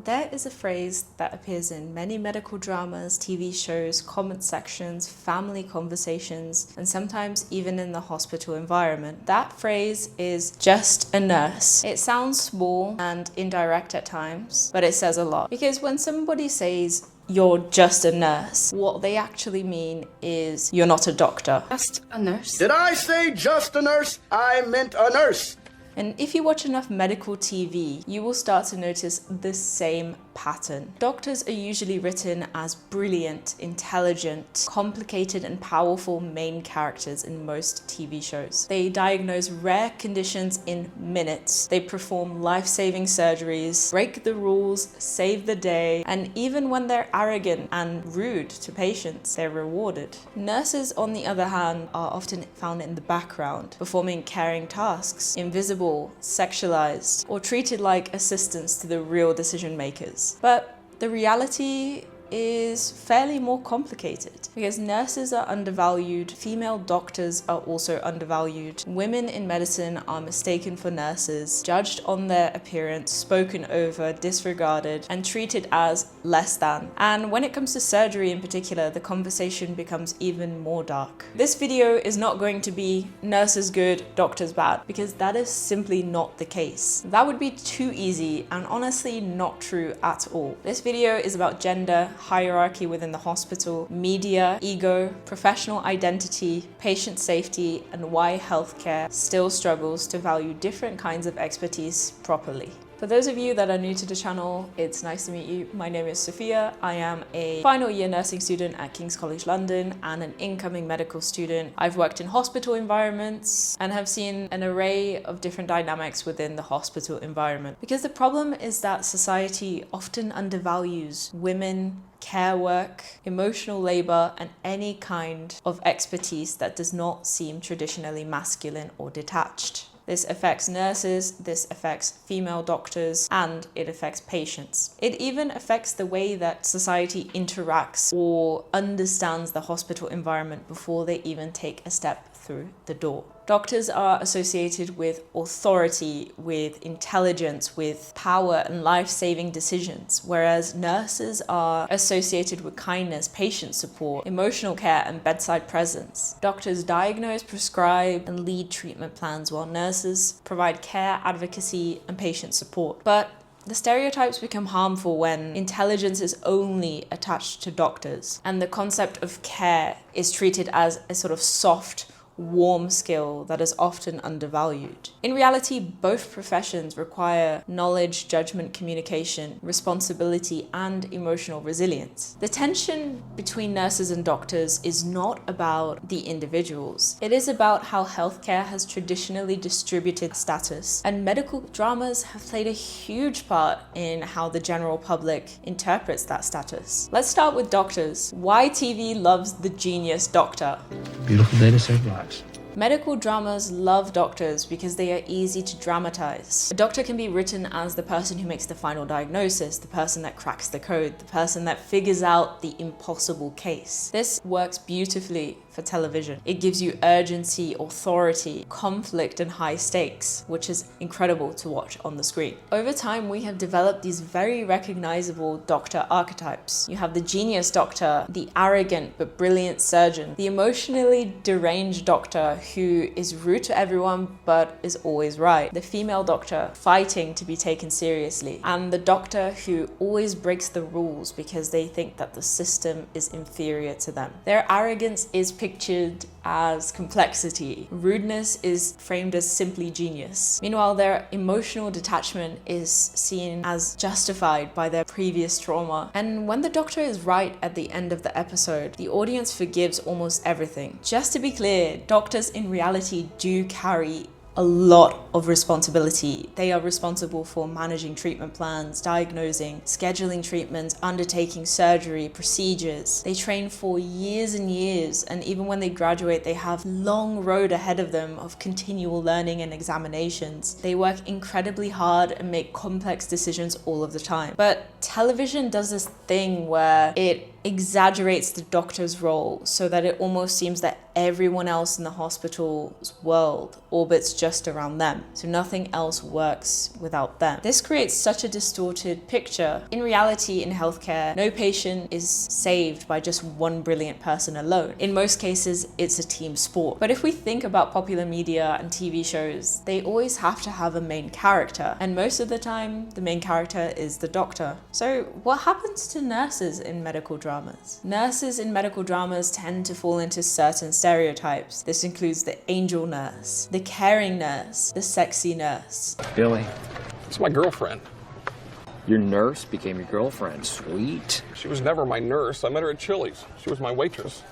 there is a phrase that appears in many medical dramas, TV shows, comment sections, family conversations, and sometimes even in the hospital environment. That phrase is just a nurse. It sounds small and indirect at times, but it says a lot. Because when somebody says, "You're just a nurse," what they actually mean is you're not a doctor. Just a nurse? Did I say just a nurse? I meant a nurse. And if you watch enough medical TV, you will start to notice the same pattern. Doctors are usually written as brilliant, intelligent, complicated, and powerful main characters in most TV shows. They diagnose rare conditions in minutes. They perform life-saving surgeries, break the rules, save the day, and even when they're arrogant and rude to patients, they're rewarded. Nurses, on the other hand, are often found in the background, performing caring tasks, invisible, sexualized, or treated like assistants to the real decision makers. But the reality is fairly more complicated because nurses are undervalued, female doctors are also undervalued, women in medicine are mistaken for nurses, judged on their appearance, spoken over, disregarded, and treated as less than. And when it comes to surgery in particular, the conversation becomes even more dark. This video is not going to be nurses good, doctors bad, because that is simply not the case. That would be too easy and honestly not true at all. This video is about gender, hierarchy within the hospital, media, ego, professional identity, patient safety, and why healthcare still struggles to value different kinds of expertise properly. For those of you that are new to the channel, it's nice to meet you. My name is Sophia. I am a final year nursing student at King's College London and an incoming medical student. I've worked in hospital environments and have seen an array of different dynamics within the hospital environment. Because the problem is that society often undervalues women, care work, emotional labor, and any kind of expertise that does not seem traditionally masculine or detached. This affects nurses, this affects female doctors, and it affects patients. It even affects the way that society interacts or understands the hospital environment before they even take a step through the door. Doctors are associated with authority, with intelligence, with power and life-saving decisions, whereas nurses are associated with kindness, patient support, emotional care, and bedside presence. Doctors diagnose, prescribe, and lead treatment plans, while nurses provide care, advocacy, and patient support. But the stereotypes become harmful when intelligence is only attached to doctors, and the concept of care is treated as a sort of soft, warm skill that is often undervalued. In reality, both professions require knowledge, judgment, communication, responsibility, and emotional resilience. The tension between nurses and doctors is not about the individuals. It is about how healthcare has traditionally distributed status, and medical dramas have played a huge part in how the general public interprets that status. Let's start with doctors. Why TV loves the genius doctor? Beautiful day to save lives. Medical dramas love doctors because they are easy to dramatize. A doctor can be written as the person who makes the final diagnosis, the person that cracks the code, the person that figures out the impossible case. This works beautifully for television. It gives you urgency, authority, conflict, and high stakes, which is incredible to watch on the screen. Over time, we have developed these very recognizable doctor archetypes. You have the genius doctor, the arrogant but brilliant surgeon, the emotionally deranged doctor who is rude to everyone but is always right, the female doctor fighting to be taken seriously, and the doctor who always breaks the rules because they think that the system is inferior to them. Their arrogance is pictured as complexity. Rudeness is framed as simply genius. Meanwhile, their emotional detachment is seen as justified by their previous trauma. And when the doctor is right at the end of the episode, the audience forgives almost everything. Just to be clear, doctors in reality do carry a lot of responsibility. They are responsible for managing treatment plans, diagnosing, scheduling treatments, undertaking surgery, procedures. They train for years and years, and even when they graduate, they have a long road ahead of them of continual learning and examinations. They work incredibly hard and make complex decisions all of the time. But Television does this thing where it exaggerates the doctor's role so that it almost seems that everyone else in the hospital's world orbits just around them. So nothing else works without them. This creates such a distorted picture. In reality, in healthcare, no patient is saved by just one brilliant person alone. In most cases, it's a team sport. But if we think about popular media and TV shows, they always have to have a main character. And most of the time, the main character is the doctor. So what happens to nurses in medical dramas? Nurses in medical dramas tend to fall into certain stereotypes. This includes the angel nurse, the caring nurse, the sexy nurse. Billy, It's my girlfriend. your nurse became your girlfriend. Sweet. She was never my nurse. I met her at Chili's. She was my waitress.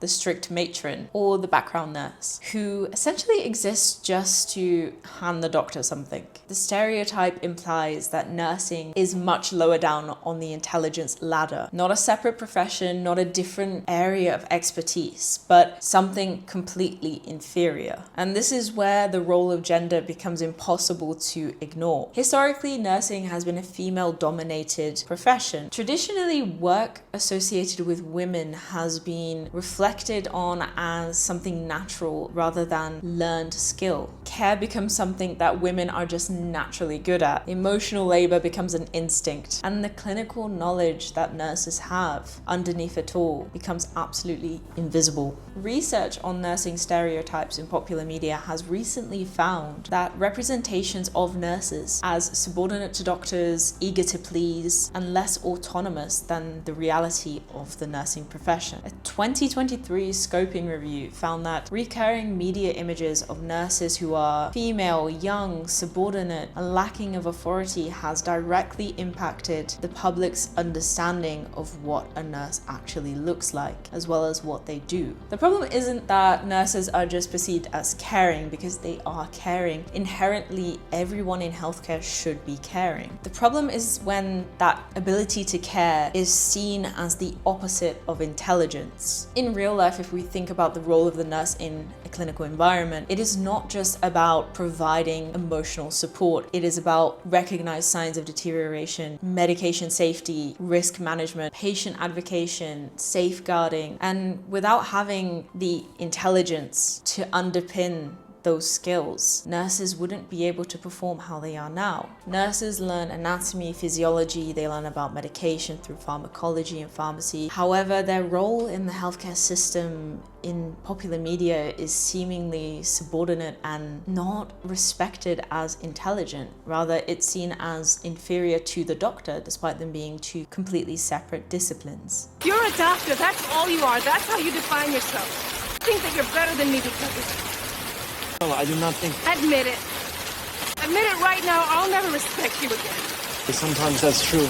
The strict matron, or the background nurse, who essentially exists just to hand the doctor something. The stereotype implies that nursing is much lower down on the intelligence ladder, not a separate profession, not a different area of expertise, but something completely inferior. And this is where the role of gender becomes impossible to ignore. Historically, nursing has been a female-dominated profession. Traditionally, work associated with women has been reflected on as something natural rather than learned skill. Care becomes something that women are just naturally good at. Emotional labor becomes an instinct, and the clinical knowledge that nurses have underneath it all becomes absolutely invisible. Research on nursing stereotypes in popular media has recently found that representations of nurses as subordinate to doctors, eager to please, and less autonomous than the reality of the nursing profession. A 2023 scoping review found that recurring media images of nurses who are female, young, subordinate, and lacking of authority has directly impacted the public's understanding of what a nurse actually looks like, as well as what they do. The problem isn't that nurses are just perceived as caring, because they are caring. Inherently, everyone in healthcare should be caring. The problem is when that ability to care is seen as the opposite of intelligence. In real life, if we think about the role of the nurse in a clinical environment, it is not just about providing emotional support. It is about recognized signs of deterioration, medication safety, risk management, patient advocacy, safeguarding, and without having the intelligence to underpin those skills, nurses wouldn't be able to perform how they are now. Nurses learn anatomy, physiology, they learn about medication through pharmacology and pharmacy. However, their role in the healthcare system in popular media is seemingly subordinate and not respected as intelligent. Rather, it's seen as inferior to the doctor, despite them being two completely separate disciplines. You're a doctor, that's all you are. That's how you define yourself. Think that you're better than me because... No, I do not think. Admit it. Admit it right now, I'll never respect you again. Sometimes that's true.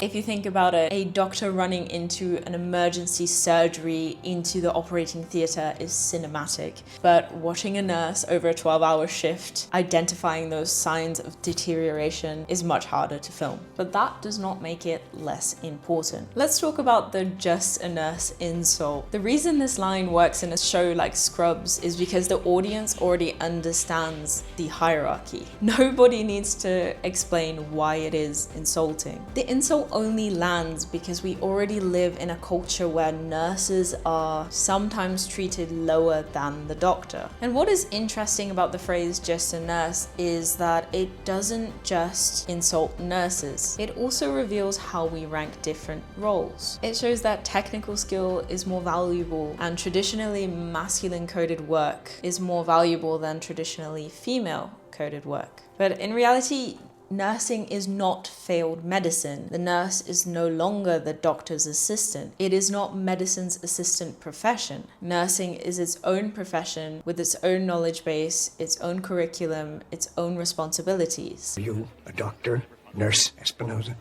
If you think about it, a doctor running into an emergency surgery into the operating theatre is cinematic, but watching a nurse over a 12-hour shift identifying those signs of deterioration is much harder to film. But that does not make it less important. Let's talk about the just a nurse insult. The reason this line works in a show like Scrubs is because the audience already understands the hierarchy. Nobody needs to explain why it is insulting. The insult only lands because we already live in a culture where nurses are sometimes treated lower than the doctor. And what is interesting about the phrase just a nurse is that it doesn't just insult nurses. It also reveals how we rank different roles. It shows that technical skill is more valuable and traditionally masculine coded work is more valuable than traditionally female coded work. But in reality, nursing is not failed medicine. The nurse is no longer the doctor's assistant. It is not medicine's assistant profession. Nursing is its own profession with its own knowledge base, its own curriculum, its own responsibilities. Are you a doctor, Nurse Espinosa?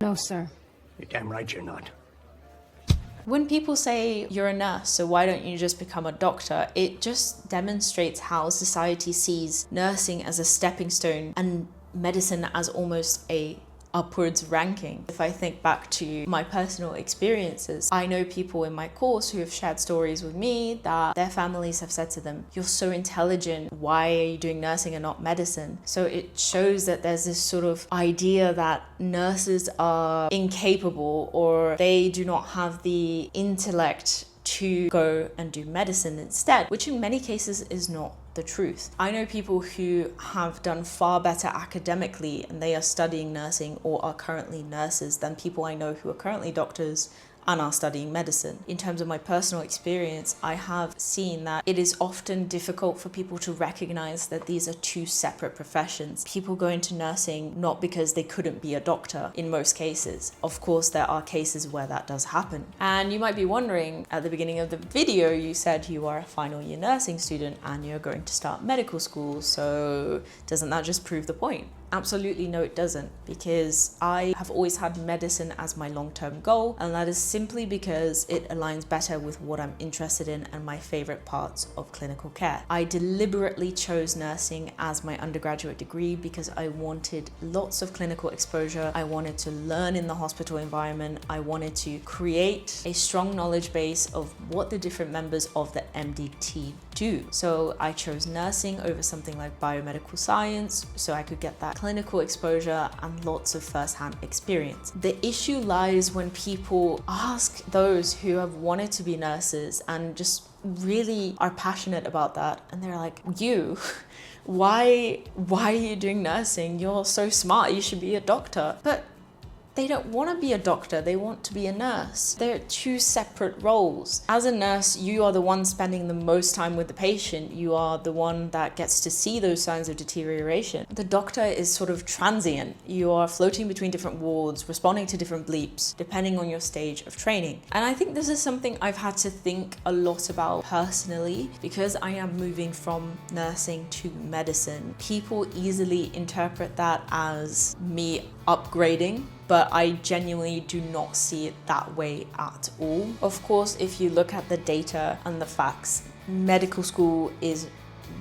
No, sir. You're damn right you're not. When people say you're a nurse, so why don't you just become a doctor? It just demonstrates how society sees nursing as a stepping stone and medicine as almost a upwards ranking. If I think back to my personal experiences, I know people in my course who have shared stories with me that their families have said to them, "You're so intelligent, why are you doing nursing and not medicine?" So it shows that there's this sort of idea that nurses are incapable or they do not have the intellect to go and do medicine instead, which in many cases is not the truth. I know people who have done far better academically and they are studying nursing or are currently nurses than people I know who are currently doctors and are studying medicine. In terms of my personal experience, I have seen that it is often difficult for people to recognize that these are two separate professions. People go into nursing not because they couldn't be a doctor in most cases. Of course, there are cases where that does happen. And you might be wondering, at the beginning of the video, you said you are a final year nursing student and you're going to start medical school. So doesn't that just prove the point? Absolutely no, it doesn't, because I have always had medicine as my long-term goal, and that is simply because it aligns better with what I'm interested in and my favorite parts of clinical care. I deliberately chose nursing as my undergraduate degree because I wanted lots of clinical exposure. I wanted to learn in the hospital environment. I wanted to create a strong knowledge base of what the different members of the MD team do. So I chose nursing over something like biomedical science so I could get that clinical exposure and lots of first-hand experience. The issue lies when people ask those who have wanted to be nurses and just really are passionate about that, and they're like, why are you doing nursing? You're so smart, you should be a doctor. But they don't want to be a doctor, they want to be a nurse. They're two separate roles. As a nurse, you are the one spending the most time with the patient. You are the one that gets to see those signs of deterioration. The doctor is sort of transient. You are floating between different wards, responding to different bleeps, depending on your stage of training. And I think this is something I've had to think a lot about personally, because I am moving from nursing to medicine. People easily interpret that as me upgrading, but I genuinely do not see it that way at all. Of course, if you look at the data and the facts, medical school is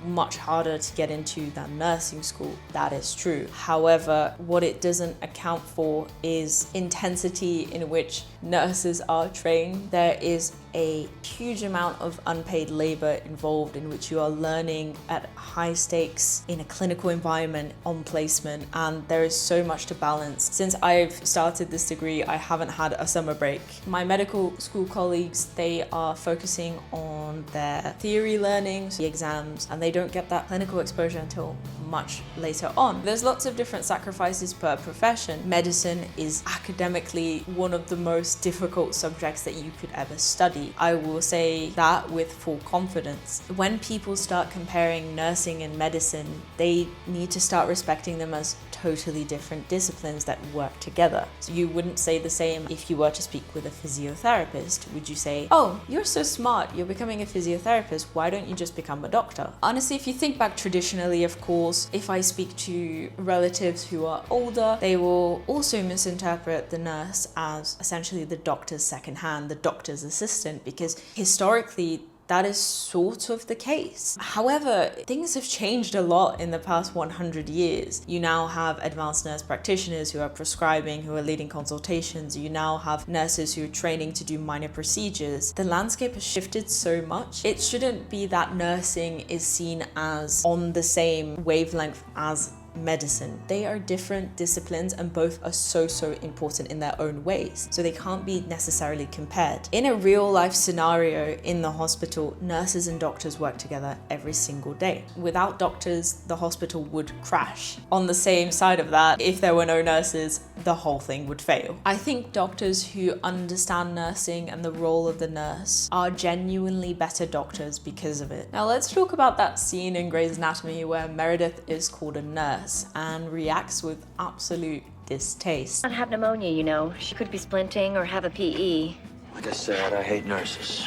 much harder to get into than nursing school. That is true. However, what it doesn't account for is intensity in which nurses are trained. There is a huge amount of unpaid labor involved in which you are learning at high stakes in a clinical environment on placement, and there is so much to balance. Since I've started this degree, I haven't had a summer break. My medical school colleagues, they are focusing on their theory learning, the exams, and they don't get that clinical exposure until much later on. There's lots of different sacrifices per profession. Medicine is academically one of the most difficult subjects that you could ever study. I will say that with full confidence. When people start comparing nursing and medicine, they need to start respecting them as totally different disciplines that work together. So you wouldn't say the same if you were to speak with a physiotherapist. Would you say, "Oh, you're so smart, you're becoming a physiotherapist, why don't you just become a doctor?" Honestly, if you think back traditionally, of course, if I speak to relatives who are older, they will also misinterpret the nurse as essentially the doctor's second hand, the doctor's assistant, because historically that is sort of the case. However, things have changed a lot in the past 100 years. You now have advanced nurse practitioners who are prescribing, who are leading consultations. You now have nurses who are training to do minor procedures. The landscape has shifted so much. It shouldn't be that nursing is seen as on the same wavelength as medicine. They are different disciplines and both are so important in their own ways, so they can't be necessarily compared. In a real life scenario in the hospital, nurses and doctors work together every single day. Without doctors, the hospital would crash. On the same side of that, if there were no nurses, the whole thing would fail. I think doctors who understand nursing and the role of the nurse are genuinely better doctors because of it. Now let's talk about that scene in Grey's Anatomy where Meredith is called a nurse and reacts with absolute distaste. Not have pneumonia, you know. She could be splinting or have a PE. Like I said, I hate nurses.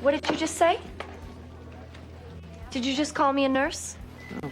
What did you just say? Did you just call me a nurse?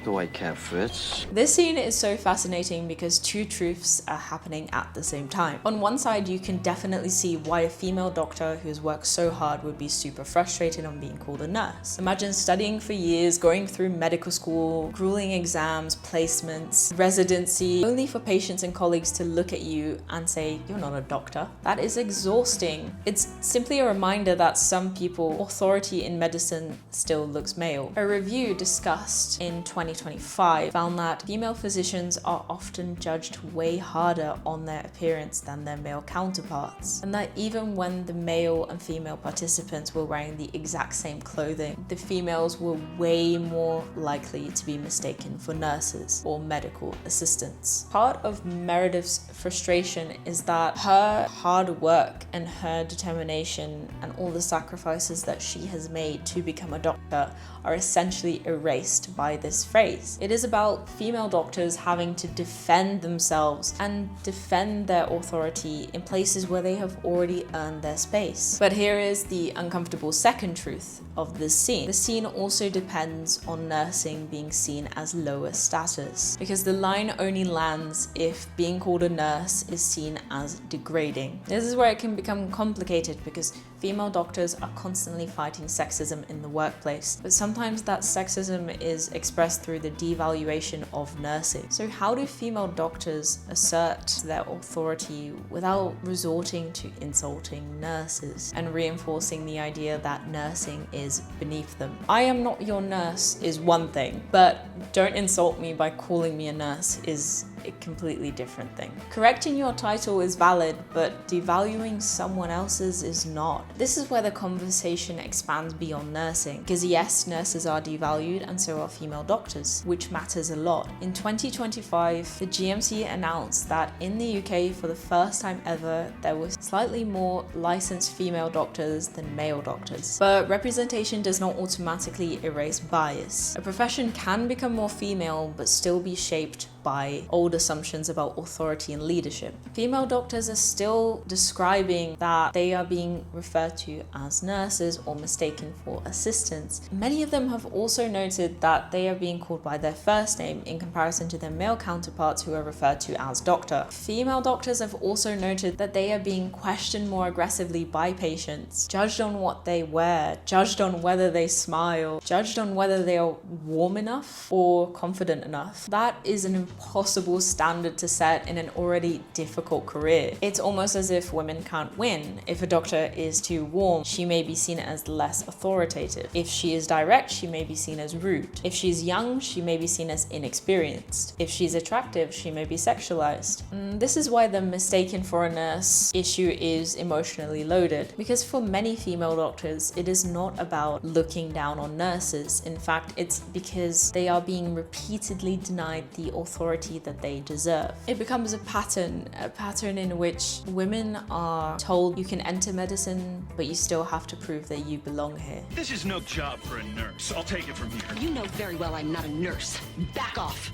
The white cap fits. This scene is so fascinating because two truths are happening at the same time. On one side, you can definitely see why a female doctor who's worked so hard would be super frustrated on being called a nurse. Imagine studying for years, going through medical school, grueling exams, placements, residency, only for patients and colleagues to look at you and say, "You're not a doctor." That is exhausting. It's simply a reminder that some people, authority in medicine still looks male. A review discussed in 2025 found that female physicians are often judged way harder on their appearance than their male counterparts, and that even when the male and female participants were wearing the exact same clothing, the females were way more likely to be mistaken for nurses or medical assistants. Part of Meredith's frustration is that her hard work and her determination and all the sacrifices that she has made to become a doctor are essentially erased by this phrase. It is about female doctors having to defend themselves and defend their authority in places where they have already earned their space. But here is the uncomfortable second truth of this scene. The scene also depends on nursing being seen as lower status, because the line only lands if being called a nurse is seen as degrading. This is where it can become complicated because female doctors are constantly fighting sexism in the workplace, but sometimes that sexism is expressed through the devaluation of nursing. So how do female doctors assert their authority without resorting to insulting nurses and reinforcing the idea that nursing is beneath them? "I am not your nurse" is one thing, but "don't insult me by calling me a nurse" is a completely different thing. Correcting your title is valid, but devaluing someone else's is not. This is where the conversation expands beyond nursing, because yes, nurses are devalued and so are female doctors, which matters a lot. In 2025, the GMC announced that in the UK, for the first time ever, there was slightly more licensed female doctors than male doctors. But representation does not automatically erase bias. A profession can become more female but still be shaped by old assumptions about authority and leadership. Female doctors are still describing that they are being referred to as nurses or mistaken for assistants. Many of them have also noted that they are being called by their first name in comparison to their male counterparts who are referred to as doctor. Female doctors have also noted that they are being questioned more aggressively by patients, judged on what they wear, judged on whether they smile, judged on whether they are warm enough or confident enough. That is an impossible standard to set in an already difficult career. It's almost as if women can't win. If a doctor is too warm, she may be seen as less authoritative. If she is direct, she may be seen as rude. If she's young, she may be seen as inexperienced. If she's attractive, she may be sexualized. This is why the mistaken for a nurse issue is emotionally loaded, because for many female doctors, it is not about looking down on nurses. In fact, it's because they are being repeatedly denied the authority that they deserve. It becomes a pattern in which women are told you can enter medicine, but you still have to prove that you belong here. This is no job for a nurse. I'll take it from here. You know very well I'm not a nurse. Back off.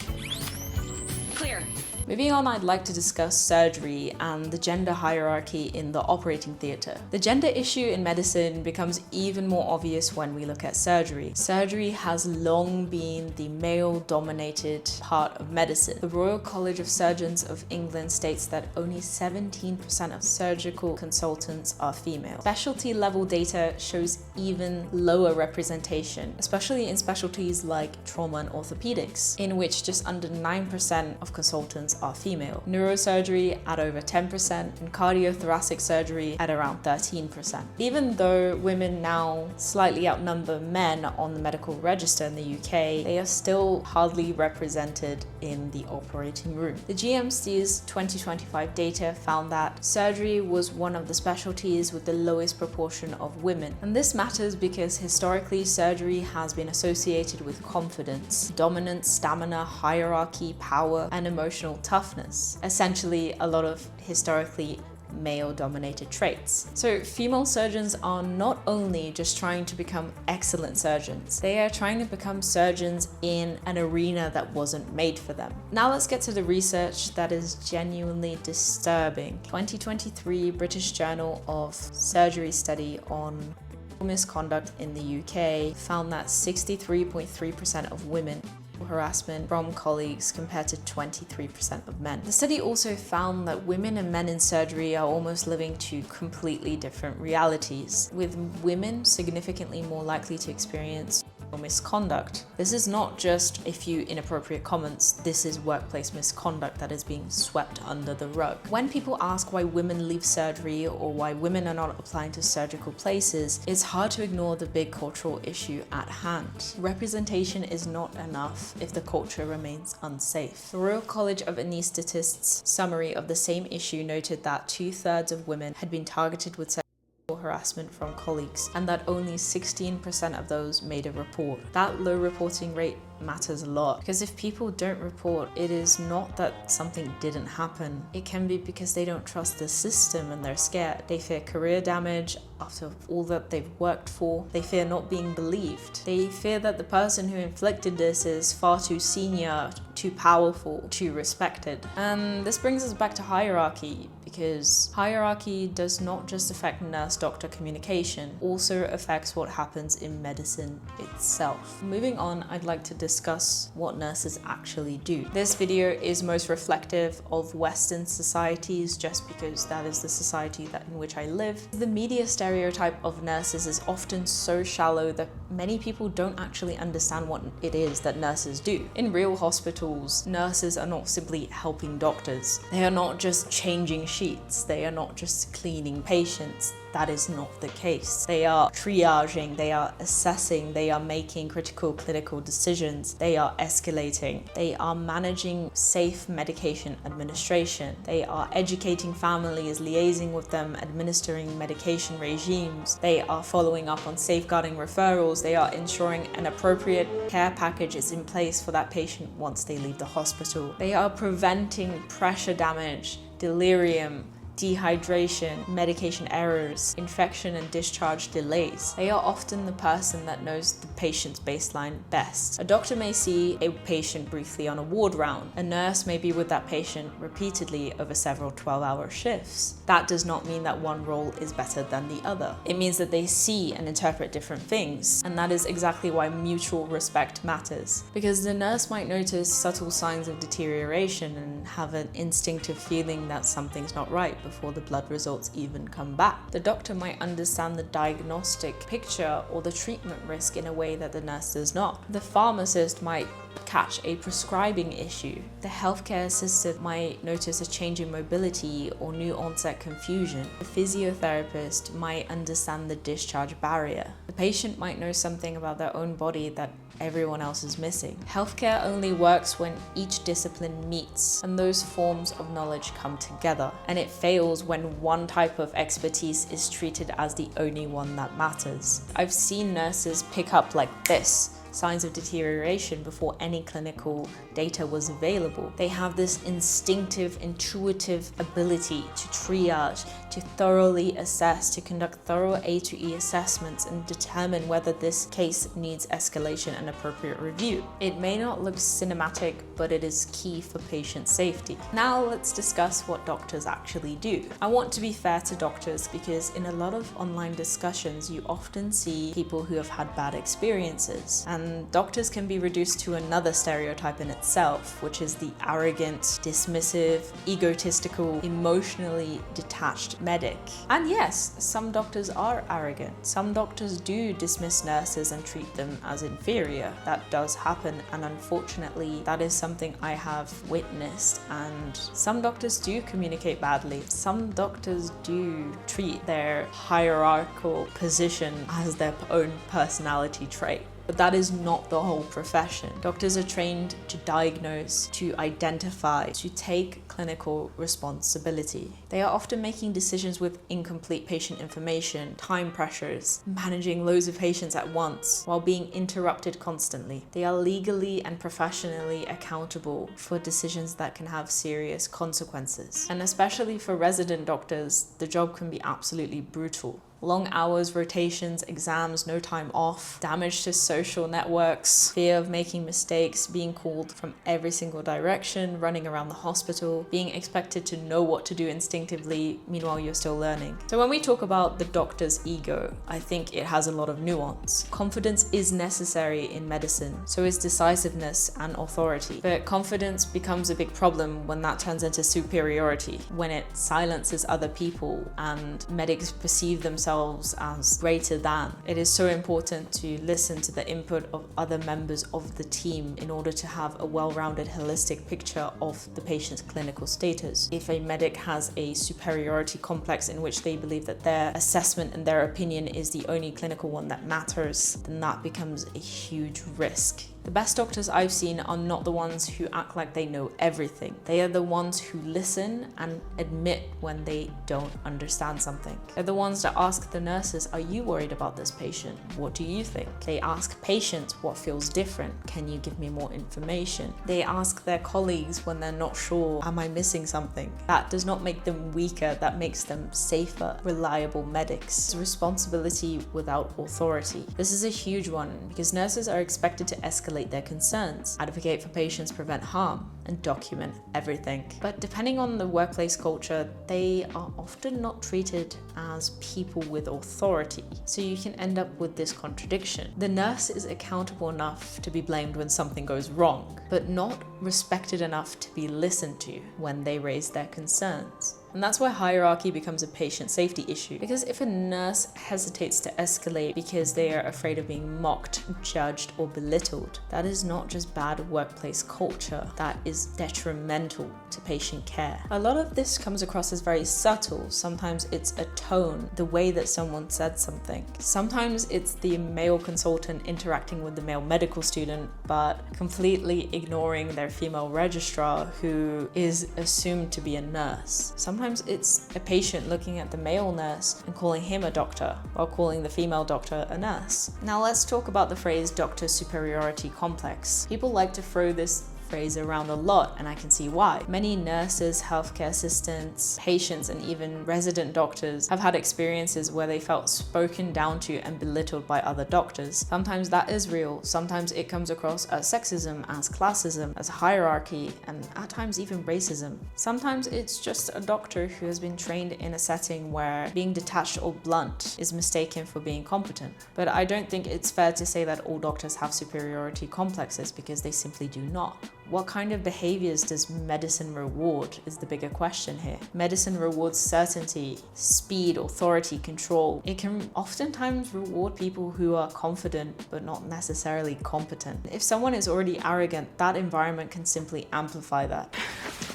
Clear. Moving on, I'd like to discuss surgery and the gender hierarchy in the operating theatre. The gender issue in medicine becomes even more obvious when we look at surgery. Surgery has long been the male-dominated part of medicine. The Royal College of Surgeons of England states that only 17% of surgical consultants are female. Specialty level data shows even lower representation, especially in specialties like trauma and orthopedics, in which just under 9% of consultants are female. Neurosurgery at over 10% and cardiothoracic surgery at around 13%. Even though women now slightly outnumber men on the medical register in the UK, they are still hardly represented in the operating room. The GMC's 2025 data found that surgery was one of the specialties with the lowest proportion of women. And this matters because historically surgery has been associated with confidence, dominance, stamina, hierarchy, power, and emotional toughness. Essentially, a lot of historically male-dominated traits. So female surgeons are not only just trying to become excellent surgeons, they are trying to become surgeons in an arena that wasn't made for them. Now let's get to the research that is genuinely disturbing. 2023 British Journal of Surgery study on misconduct in the UK found that 63.3% of women harassment from colleagues compared to 23% of men. The study also found that women and men in surgery are almost living two completely different realities, with women significantly more likely to experience misconduct. This is not just a few inappropriate comments, this is workplace misconduct that is being swept under the rug. When people ask why women leave surgery or why women are not applying to surgical places, it's hard to ignore the big cultural issue at hand. Representation is not enough if the culture remains unsafe. The Royal College of Anaesthetists' summary of the same issue noted that 2/3 of women had been targeted with harassment from colleagues, and that only 16% of those made a report. That low reporting rate matters a lot, because if people don't report, it is not that something didn't happen. It can be because they don't trust the system and they're scared. They fear career damage after all that they've worked for. They fear not being believed. They fear that the person who inflicted this is far too senior, too powerful, too respected. And this brings us back to hierarchy, because hierarchy does not just affect nurse-doctor communication, also affects what happens in medicine itself. Moving on, I'd like to discuss what nurses actually do. This video is most reflective of Western societies just because that is the society in which I live. The media stereotype of nurses is often so shallow that many people don't actually understand what it is that nurses do. In real hospitals, nurses are not simply helping doctors. They are not just changing sheets. They are not just cleaning patients. That is not the case. They are triaging, they are assessing, they are making critical clinical decisions, they are escalating, they are managing safe medication administration, they are educating families, liaising with them, administering medication regimes, they are following up on safeguarding referrals, they are ensuring an appropriate care package is in place for that patient once they leave the hospital. They are preventing pressure damage, delirium, dehydration, medication errors, infection and discharge delays. They are often the person that knows the patient's baseline best. A doctor may see a patient briefly on a ward round. A nurse may be with that patient repeatedly over several 12-hour shifts. That does not mean that one role is better than the other. It means that they see and interpret different things, and that is exactly why mutual respect matters. Because the nurse might notice subtle signs of deterioration and have an instinctive feeling that something's not right before the blood results even come back. The doctor might understand the diagnostic picture or the treatment risk in a way that the nurse does not. The pharmacist might catch a prescribing issue. The healthcare assistant might notice a change in mobility or new onset confusion. The physiotherapist might understand the discharge barrier. The patient might know something about their own body that everyone else is missing. Healthcare only works when each discipline meets and those forms of knowledge come together, and it fails when one type of expertise is treated as the only one that matters. I've seen nurses pick up like this signs of deterioration before any clinical data was available. They have this instinctive, intuitive ability to triage, to thoroughly assess, to conduct thorough A to E assessments and determine whether this case needs escalation and appropriate review. It may not look cinematic, but it is key for patient safety. Now let's discuss what doctors actually do. I want to be fair to doctors because in a lot of online discussions, you often see people who have had bad experiences, and doctors can be reduced to another stereotype in itself, which is the arrogant, dismissive, egotistical, emotionally detached medic. And yes, some doctors are arrogant. Some doctors do dismiss nurses and treat them as inferior. That does happen, and unfortunately, that is something I have witnessed. And some doctors do communicate badly. Some doctors do treat their hierarchical position as their own personality trait. But that is not the whole profession. Doctors are trained to diagnose, to identify, to take clinical responsibility. They are often making decisions with incomplete patient information, time pressures, managing loads of patients at once, while being interrupted constantly. They are legally and professionally accountable for decisions that can have serious consequences. And especially for resident doctors, the job can be absolutely brutal. Long hours, rotations, exams, no time off, damage to social networks, fear of making mistakes, being called from every single direction, running around the hospital, being expected to know what to do instinctively, meanwhile you're still learning. So when we talk about the doctor's ego, I think it has a lot of nuance. Confidence is necessary in medicine, so is decisiveness and authority. But confidence becomes a big problem when that turns into superiority, when it silences other people and medics perceive themselves as greater than. It is so important to listen to the input of other members of the team in order to have a well-rounded holistic picture of the patient's clinical status. If a medic has a superiority complex in which they believe that their assessment and their opinion is the only clinical one that matters, then that becomes a huge risk. The best doctors I've seen are not the ones who act like they know everything. They are the ones who listen and admit when they don't understand something. They're the ones that ask the nurses, are you worried about this patient? What do you think? They ask patients what feels different. Can you give me more information? They ask their colleagues when they're not sure, am I missing something? That does not make them weaker, that makes them safer, reliable medics. It's responsibility without authority. This is a huge one because nurses are expected to escalate their concerns, advocate for patients, prevent harm, and document everything. But depending on the workplace culture, they are often not treated as people with authority. So you can end up with this contradiction. The nurse is accountable enough to be blamed when something goes wrong, but not respected enough to be listened to when they raise their concerns. And that's why hierarchy becomes a patient safety issue. Because if a nurse hesitates to escalate because they are afraid of being mocked, judged, or belittled, that is not just bad workplace culture, that is detrimental to patient care. A lot of this comes across as very subtle. Sometimes it's a tone, the way that someone said something. Sometimes it's the male consultant interacting with the male medical student, but completely ignoring their female registrar who is assumed to be a nurse. Sometimes it's a patient looking at the male nurse and calling him a doctor while calling the female doctor a nurse. Now let's talk about the phrase doctor superiority complex. People like to throw this phrase around a lot, and I can see why. Many nurses, healthcare assistants, patients, and even resident doctors have had experiences where they felt spoken down to and belittled by other doctors. Sometimes that is real. Sometimes it comes across as sexism, as classism, as hierarchy, and at times even racism. Sometimes it's just a doctor who has been trained in a setting where being detached or blunt is mistaken for being competent. But I don't think it's fair to say that all doctors have superiority complexes, because they simply do not. What kind of behaviors does medicine reward is the bigger question here. Medicine rewards certainty, speed, authority, control. It can oftentimes reward people who are confident but not necessarily competent. If someone is already arrogant, that environment can simply amplify that.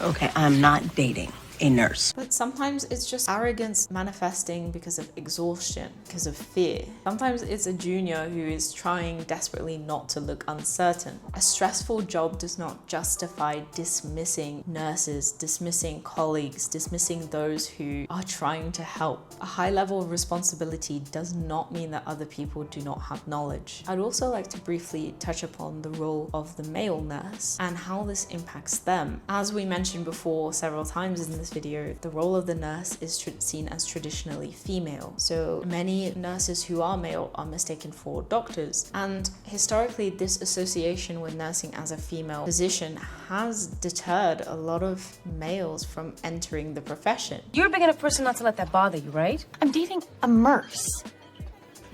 Okay, I'm not dating a nurse. But sometimes it's just arrogance manifesting because of exhaustion, because of fear. Sometimes it's a junior who is trying desperately not to look uncertain. A stressful job does not justify dismissing nurses, dismissing colleagues, dismissing those who are trying to help. A high level of responsibility does not mean that other people do not have knowledge. I'd also like to briefly touch upon the role of the male nurse and how this impacts them. As we mentioned before several times in this video, the role of the nurse is seen as traditionally female. So many nurses who are male are mistaken for doctors. And historically, this association with nursing as a female position has deterred a lot of males from entering the profession. You're a big enough person not to let that bother you, right? I'm dating a nurse.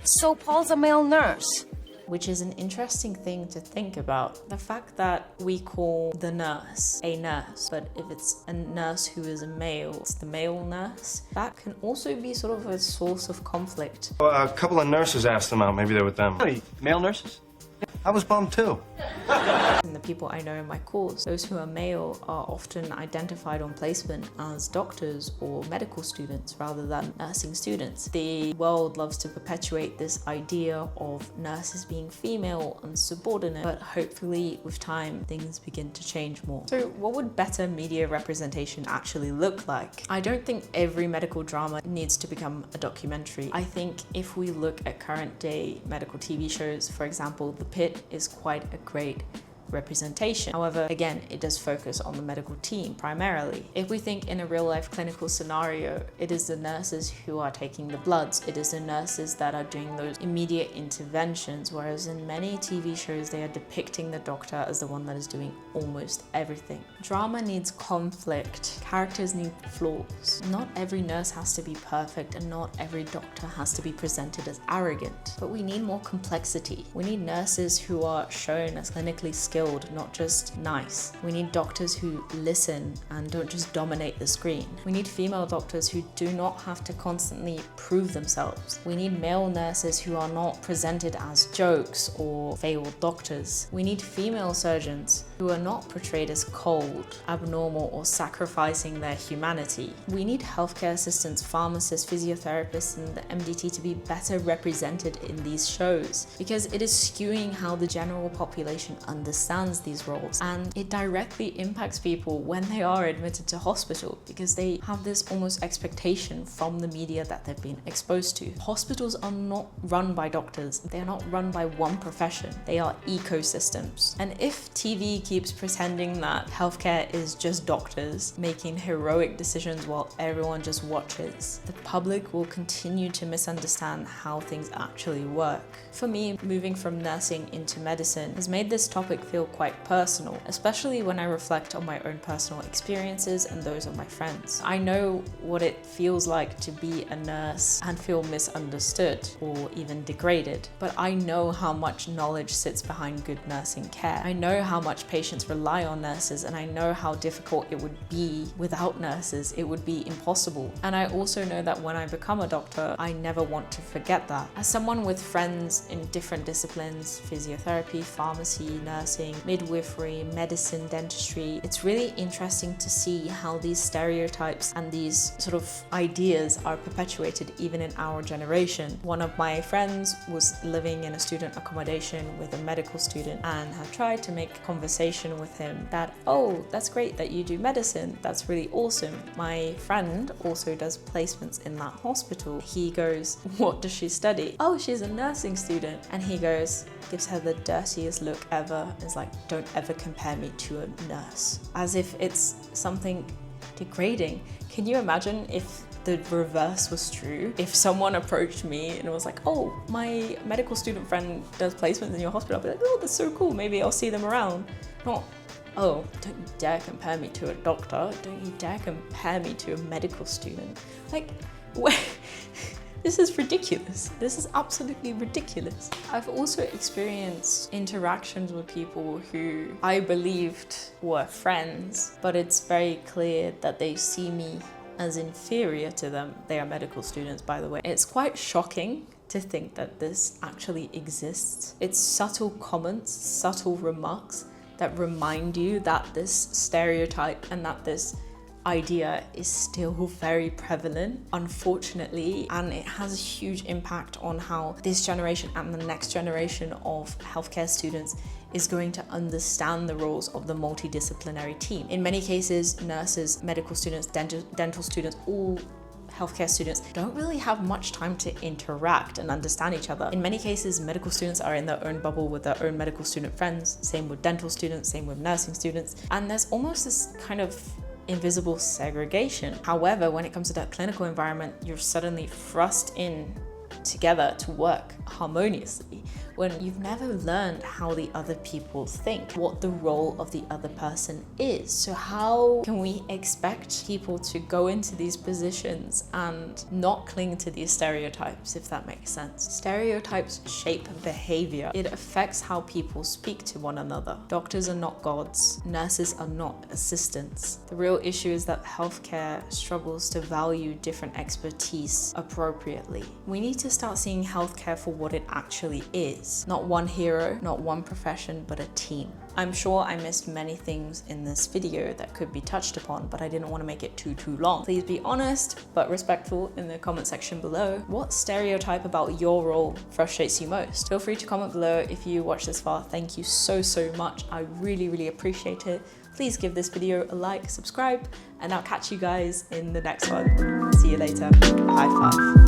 So Paul's a male nurse. Which is an interesting thing to think about. The fact that we call the nurse a nurse, but if it's a nurse who is a male, it's the male nurse, that can also be sort of a source of conflict. A couple of nurses asked them out. Maybe they're with them. Hey, male nurses? I was bummed too. And the people I know in my course, those who are male are often identified on placement as doctors or medical students rather than nursing students. The world loves to perpetuate this idea of nurses being female and subordinate, but hopefully with time things begin to change more. So what would better media representation actually look like? I don't think every medical drama needs to become a documentary. I think if we look at current day medical TV shows, for example, The Pit is quite a great representation. However, again, it does focus on the medical team primarily. If we think in a real life clinical scenario, it is the nurses who are taking the bloods. It is the nurses that are doing those immediate interventions, whereas in many TV shows, they are depicting the doctor as the one that is doing almost everything. Drama needs conflict. Characters need flaws. Not every nurse has to be perfect, and not every doctor has to be presented as arrogant, but we need more complexity. We need nurses who are shown as clinically skilled, not just nice. We need doctors who listen and don't just dominate the screen. We need female doctors who do not have to constantly prove themselves. We need male nurses who are not presented as jokes or failed doctors. We need female surgeons who are not portrayed as cold, abnormal, or sacrificing their humanity. We need healthcare assistants, pharmacists, physiotherapists, and the MDT to be better represented in these shows, because it is skewing how the general population understands these roles, and it directly impacts people when they are admitted to hospital, because they have this almost expectation from the media that they've been exposed to. Hospitals are not run by doctors. They are not run by one profession. They are ecosystems. And if TV keeps pretending that healthcare is just doctors making heroic decisions while everyone just watches, the public will continue to misunderstand how things actually work. For me, moving from nursing into medicine has made this topic feel quite personal, especially when I reflect on my own personal experiences and those of my friends. I know what it feels like to be a nurse and feel misunderstood or even degraded, but I know how much knowledge sits behind good nursing care. I know how much patients rely on nurses, and I know how difficult it would be without nurses. It would be impossible. And I also know that when I become a doctor, I never want to forget that. As someone with friends in different disciplines, physiotherapy, pharmacy, nursing, midwifery, medicine, dentistry, it's really interesting to see how these stereotypes and these sort of ideas are perpetuated even in our generation. One of my friends was living in a student accommodation with a medical student and had tried to make conversation with him that, oh, that's great that you do medicine. That's really awesome. My friend also does placements in that hospital. He goes, what does she study? Oh, she's a nursing student. And he goes, gives her the dirtiest look ever. Is like, don't ever compare me to a nurse. As if it's something degrading. Can you imagine if the reverse was true? If someone approached me and was like, oh, my medical student friend does placements in your hospital, I'd be like, oh, that's so cool. Maybe I'll see them around. Not, oh, don't you dare compare me to a doctor. Don't you dare compare me to a medical student. Like, this is ridiculous. This is absolutely ridiculous. I've also experienced interactions with people who I believed were friends, but it's very clear that they see me as inferior to them. They are medical students, by the way. It's quite shocking to think that this actually exists. It's subtle comments, subtle remarks that remind you that this stereotype and that this idea is still very prevalent, unfortunately, and it has a huge impact on how this generation and the next generation of healthcare students is going to understand the roles of the multidisciplinary team. In many cases, nurses, medical students, dental students, all healthcare students don't really have much time to interact and understand each other. In many cases, medical students are in their own bubble with their own medical student friends, same with dental students, same with nursing students, and there's almost this kind of invisible segregation. However, when it comes to that clinical environment, you're suddenly thrust in together to work harmoniously when you've never learned how the other people think, what the role of the other person is. So how can we expect people to go into these positions and not cling to these stereotypes, if that makes sense? Stereotypes shape behavior. It affects how people speak to one another. Doctors are not gods. Nurses are not assistants. The real issue is that healthcare struggles to value different expertise appropriately. We need to start seeing healthcare for what it actually is. Not one hero, not one profession, but a team. I'm sure I missed many things in this video that could be touched upon, but I didn't want to make it too long. Please be honest, but respectful in the comment section below. What stereotype about your role frustrates you most? Feel free to comment below. If you watched this far, thank you so much. I really appreciate it. Please give this video a like, subscribe, and I'll catch you guys in the next one. See you later. High five.